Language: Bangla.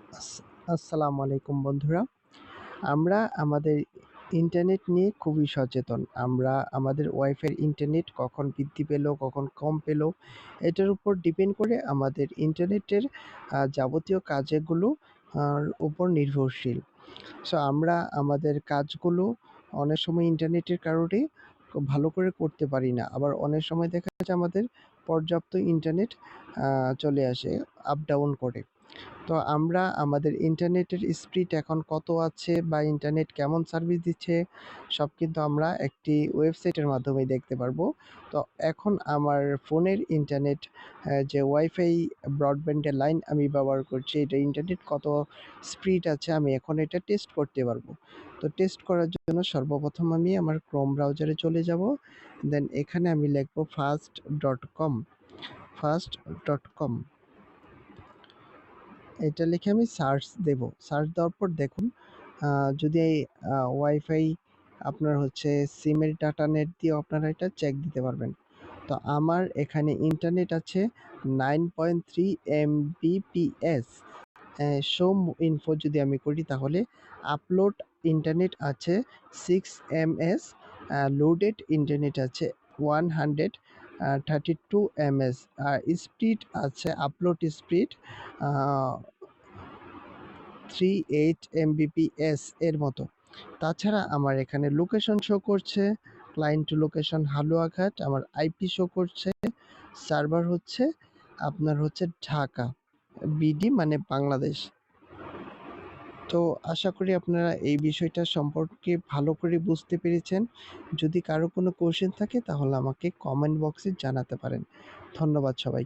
আসসালামু আলাইকুম বন্ধুরা। আমরা আমাদের ইন্টারনেট নিয়ে খুবই সচেতন। আমরা আমাদের ওয়াইফাই ইন্টারনেট কখন বৃদ্ধি পেল, কখন কম পেল, এটার উপর ডিপেন্ড করে আমাদের ইন্টারনেটের যাবতীয় কাজগুলো উপর নির্ভরশীল। সো আমরা আমাদের কাজগুলো অনেক সময় ইন্টারনেটের কারণে খুব ভালো করে করতে পারি না। আবার অনেক সময় দেখা যায় আমাদের পর্যাপ্ত ইন্টারনেট চলে আসে, আপ ডাউন করে। তো আমরা আমাদের ইন্টারনেটের স্পিড এখন কত আছে বা ইন্টারনেট কেমন সার্ভিস দিচ্ছে সব কিন্তু আমরা একটি ওয়েবসাইটের মাধ্যমে দেখতে পারবো। তো এখন আমার ফোনের ইন্টারনেট যে ওয়াইফাই ব্রডব্যান্ডের লাইন আমি ব্যবহার করছি, এটা ইন্টারনেট কত স্পিড আছে আমি এখন এটা টেস্ট করতে পারবো। তো টেস্ট করার জন্য সর্বপ্রথম আমি আমার ক্রোম ব্রাউজারে চলে যাব। দেন এখানে আমি লিখবো ফাস্ট.কম। এটা লিখে আমি সার্চ দেব। সার্চ দেওয়ার পর দেখুন, যদি ওয়াইফাই আপনার হচ্ছে সিমের ডাটা নেট দিয়ে আপনারা এটা চেক দিতে পারবেন। তো আমার এখানে ইন্টারনেট আছে 9.3 Mbps। শো ইনফো যদি আমি করি তাহলে আপলোড ইন্টারনেট আছে 6 ms, লোডেড ইন্টারনেট আছে 132 ms, আর স্পিড আছে আপলোড স্পিড 38 Mbps এর মতো। তাছাড়া আমার এখানে লোকেশন শো করছে, ক্লায়েন্ট লোকেশন হালুয়াঘাট, আমার আইপি শো করছে, সার্ভার হচ্ছে আপনার হচ্ছে ঢাকা, বিডি মানে বাংলাদেশ। তো আশা করি আপনারা এই বিষয়টা সম্পর্কে ভালো করে বুঝতে পেরেছেন। যদি কারো কোনো কোয়েশ্চেন থাকে তাহলে আমাকে কমেন্ট বক্সে জানাতে পারেন। ধন্যবাদ সবাই।